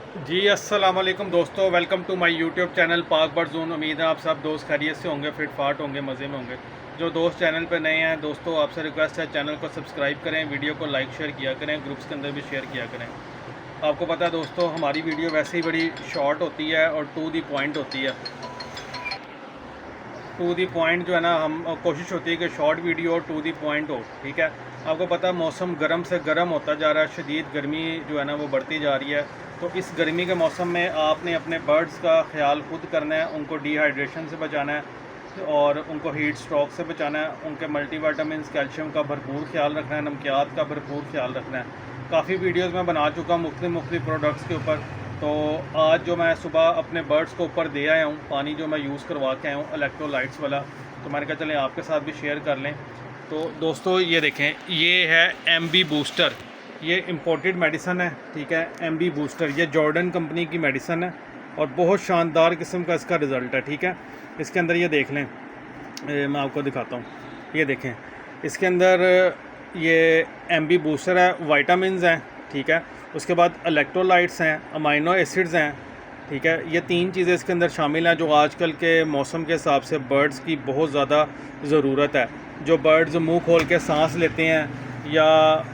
जी अस्सलाम वालेकुम दोस्तों, welcome to my YouTube channel Pak bird zone. उम्मीद है आप सब दोस्त खैरियत से होंगे, फिट फाट होंगे, मज़े में होंगे। जो दोस्त चैनल पर नए हैं दोस्तों, आपसे रिक्वेस्ट है चैनल को सब्सक्राइब करें, वीडियो को लाइक शेयर किया करें, ग्रुप्स के अंदर भी शेयर किया करें। आपको पता है दोस्तों, हमारी वीडियो वैसे ही बड़ी शॉर्ट होती है और टू दी पॉइंट होती है। टू दी पॉइंट जो है ना, हम कोशिश होती है कि शॉर्ट वीडियो और टू दी पॉइंट हो। ठीक है, आपको पता है मौसम गर्म से गर्म होता जा रहा है, शदीद गर्मी जो है ना वो बढ़ती जा रही है। तो इस गर्मी के मौसम में आपने अपने बर्ड्स का ख्याल खुद करना है, उनको डिहाइड्रेशन से बचाना है और उनको हीट स्ट्रोक से बचाना है। उनके मल्टीविटामिन कैल्शियम का भरपूर ख्याल रखना है, नमकियात का भरपूर ख्याल रखना है। काफ़ी वीडियोज़ मैं बना चुका मुख्तलिफ प्रोडक्ट्स के ऊपर। तो आज जो मैं सुबह अपने बर्ड्स को ऊपर दे आया हूँ, पानी जो मैं यूज़ करवा के आया हूँ इलेक्ट्रोलाइट्स वाला, तो मैंने कहा चलें आपके साथ भी शेयर कर लें। तो दोस्तों ये देखें, ये है एमबी बूस्टर, ये इम्पोर्टेड मेडिसन है। ठीक है, एमबी बूस्टर ये जॉर्डन कंपनी की मेडिसन है और बहुत शानदार किस्म का इसका रिज़ल्ट है। ठीक है, इसके अंदर ये देख लें, मैं आपको दिखाता हूँ। ये देखें, इसके अंदर ये एमबी बूस्टर है, वाइटामिन हैं। ठीक है, उसके बाद इलेक्ट्रोलाइट्स हैं, अमाइनो एसिड्स हैं। ठीक है, ये तीन चीज़ें इसके अंदर शामिल हैं जो आजकल के मौसम के हिसाब से बर्ड्स की बहुत ज़्यादा ज़रूरत है। जो बर्ड्स मुंह खोल के सांस लेते हैं या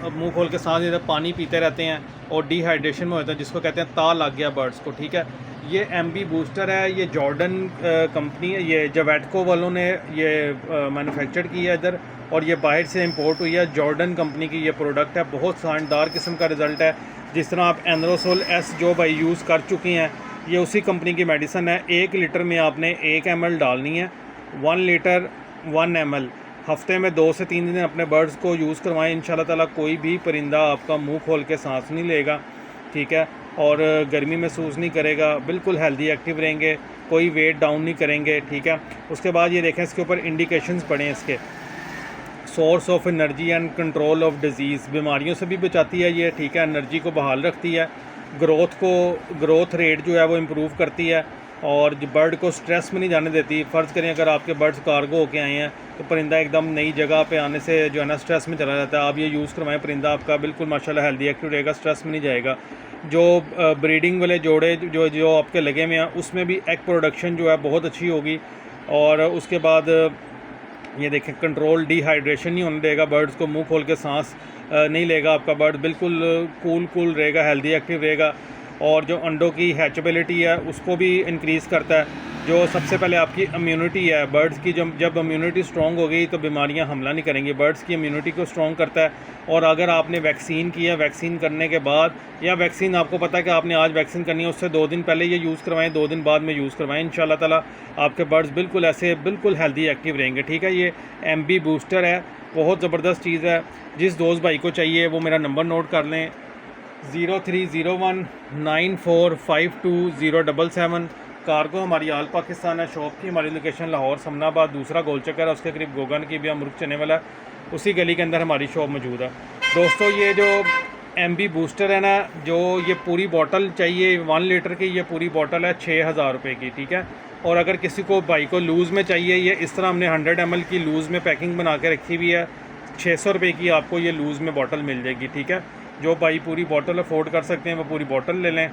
मुंह खोल के सांस लेते पानी पीते रहते हैं और डिहाइड्रेशन में होता है, जिसको कहते हैं ता लग गया बर्ड्स को। ठीक है, ये एमबी बूस्टर है, ये जॉर्डन कंपनी है, ये जवेटको वालों ने ये मैन्युफैक्चर की है इधर, और ये बाहर से इंपोर्ट हुई है। जॉर्डन कंपनी की ये प्रोडक्ट है, बहुत शानदार किस्म का रिज़ल्ट है। जिस तरह आप एनरोसोल एस जो भाई यूज़ कर चुके हैं, ये उसी कंपनी की मेडिसन है। 1 लीटर में आपने 1 ml डालनी है, 1 लीटर 1 ml। हफ्ते में 2 से 3 दिन अपने बर्ड्स को यूज़ करवाएं, इंशाल्लाह ताला कोई भी परिंदा आपका मुंह खोल के सांस नहीं लेगा। ठीक है, और गर्मी महसूस नहीं करेगा, बिल्कुल हेल्दी एक्टिव रहेंगे, कोई वेट डाउन नहीं करेंगे। ठीक है, उसके बाद ये देखें, इसके ऊपर इंडिकेशंस पढ़ें इसके। Source of energy and control of disease, बीमारियों से भी बचाती है ये। ठीक है, एनर्जी को बहाल रखती है, ग्रोथ रेट जो है वो इम्प्रूव करती है और बर्ड को स्ट्रेस में नहीं जाने देती। फ़र्ज़ करें अगर आपके बर्ड्स कार्गो होके आए हैं तो परिंदा एकदम नई जगह पे आने से जो है ना स्ट्रेस में चला जाता है। आप ये यूज़ करवाएं, परिंदा आपका बिल्कुल माशाल्लाह हेल्दी एक्टिव रहेगा, स्ट्रेस में नहीं जाएगा। जो ब्रीडिंग वाले जोड़े जो जो आपके लगे हुए हैं, उसमें भी एग प्रोडक्शन जो है बहुत अच्छी होगी। और उसके बाद ये देखें, कंट्रोल डिहाइड्रेशन नहीं होने देगा, बर्ड्स को मुंह खोल के सांस नहीं लेगा आपका बर्ड, बिल्कुल कूल रहेगा, हेल्दी एक्टिव रहेगा। और जो अंडों की हैचेबिलिटी है उसको भी इंक्रीज़ करता है। जो सबसे पहले आपकी इम्यूनिटी है बर्ड्स की, जब इम्यूनिटी स्ट्रॉन्ग हो गई तो बीमारियां हमला नहीं करेंगी। बर्ड्स की इम्यूनिटी को स्ट्रॉन्ग करता है। और अगर आपने वैक्सीन की है, वैक्सीन करने के बाद, या वैक्सीन आपको पता है कि आपने आज वैक्सीन करनी है, उससे 2 दिन पहले ये यूज़ करवाएं, 2 दिन बाद में यूज़ करवाएं, इंशाल्लाह ताला आपके बर्ड्स बिल्कुल ऐसे बिल्कुल हेल्दी एक्टिव रहेंगे। ठीक है, ये एमबी बूस्टर है, बहुत ज़बरदस्त चीज़ है। जिस दोस्त भाई को चाहिए वो मेरा नंबर नोट कर लें, 03019452 कार्गो हमारी आल पाकिस्तान है। शॉप की हमारी लोकेशन लाहौर समनाबाद, दूसरा गोल चक्कर है, उसके करीब गोगन की भी मुर्ग चने वाला है, उसी गली के अंदर हमारी शॉप मौजूद है। दोस्तों ये जो एमबी बूस्टर है ना, जो ये पूरी बॉटल चाहिए 1 लीटर की, ये पूरी बॉटल है 6000 रुपये की। ठीक है, और अगर किसी को भाई को लूज़ में चाहिए, ये इस तरह हमने 100 ml की लूज़ में पैकिंग बना के रखी हुई है, 600 रुपये की आपको ये लूज़ में बॉटल मिल जाएगी। ठीक है, जो भाई पूरी बॉटल अफोर्ड कर सकते हैं वो पूरी बॉटल ले लें।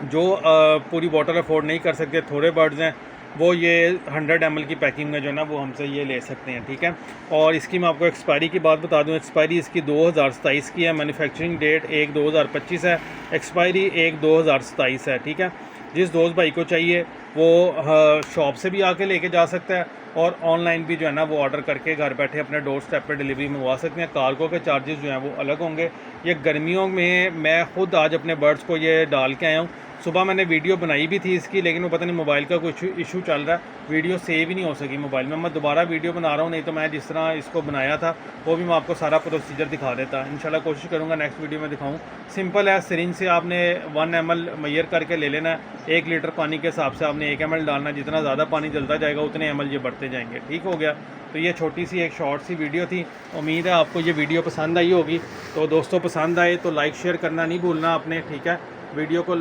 जो पूरी बॉटल अफोर्ड नहीं कर सकते, थोड़े बर्ड्स हैं, वो ये 100 ml की पैकिंग में जो है ना वो हमसे ये ले सकते हैं। ठीक है, और इसकी मैं आपको एक्सपायरी की बात बता दूं, एक्सपायरी इसकी 2027 की है, मैन्युफैक्चरिंग डेट 1/2025 है, एक्सपायरी 1/2027 है। ठीक है, जिस दोस्त भाई को चाहिए वो शॉप से भी आके लेके जा सकता है और ऑनलाइन भी जो है ना वो ऑर्डर करके घर बैठे अपने डोर स्टेप पे डिलीवरी मंगवा सकते हैं। कार्गो के चार्जेस जो हैं वो अलग होंगे। ये गर्मियों में मैं ख़ुद आज अपने बर्ड्स को ये डाल के आया हूँ। सुबह मैंने वीडियो बनाई भी थी इसकी, लेकिन वो पता नहीं मोबाइल का कुछ इशू चल रहा है, वीडियो सेव ही नहीं हो सकी मोबाइल में। मैं दोबारा वीडियो बना रहा हूँ, नहीं तो मैं जिस तरह इसको बनाया था वो भी मैं आपको सारा प्रोसीजर दिखा देता। इंशाल्लाह कोशिश करूँगा नेक्स्ट वीडियो में दिखाऊँ। सिंपल है, सिरिंज से आपने 1 ml मैयर करके ले लेना है। 1 लीटर पानी के हिसाब से आपने 1 ml डालना है, जितना ज़्यादा पानी जलता जाएगा उतने ml ये बढ़ते जाएंगे। ठीक हो गया, तो ये छोटी सी एक शॉर्ट सी वीडियो थी। उम्मीद है आपको ये वीडियो पसंद आई होगी। तो दोस्तों पसंद आए तो लाइक शेयर करना नहीं भूलना आपने। ठीक है, वीडियो को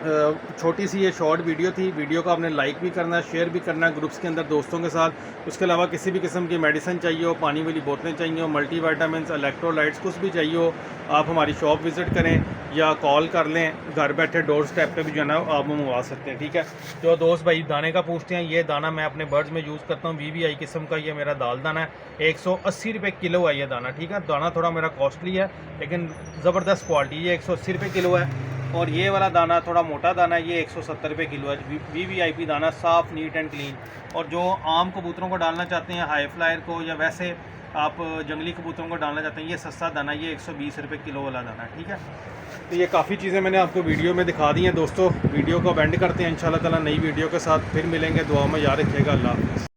छोटी सी ये शॉर्ट वीडियो थी। वीडियो को आपने लाइक भी करना है, शेयर भी करना है ग्रुप्स के अंदर दोस्तों के साथ। उसके अलावा किसी भी किस्म की मेडिसिन चाहिए हो, पानी वाली बोतलें चाहिए हो, मल्टीविटामिन्स, इलेक्ट्रोलाइट्स, कुछ भी चाहिए हो, आप हमारी शॉप विज़िट करें या कॉल कर लें। घर बैठे डोर स्टेप पे भी जो है ना आप मंगवा सकते हैं, ठीक है। जो दोस्त भाई दाने का पूछते हैं, ये दाना मैं अपने बर्ड्स में यूज़ करता हूँ, VVI किस्म का ये मेरा दाल दाना है। 180 रुपये किलो है ये दाना, ठीक है। दाना थोड़ा मेरा कॉस्टली है लेकिन ज़बरदस्त क्वालिटी, ये 180 रुपये किलो है। और ये वाला दाना थोड़ा मोटा दाना है, ये 170 रुपये किलो है। VVIP दाना, साफ़, नीट एंड क्लीन। और जो आम कबूतरों को डालना चाहते हैं, हाई फ्लायर को, या वैसे आप जंगली कबूतरों को डालना चाहते हैं, ये सस्ता दाना, ये 120 रुपये किलो वाला दाना है, ठीक है। तो ये काफ़ी चीज़ें मैंने आपको वीडियो में दिखा दी हैं दोस्तों। वीडियो को एंड करते हैं इंशाल्लाह ताला नई वीडियो के साथ, फिर मिलेंगे। दुआ में याद रखिएगा। अल्लाह हाफ़िज़।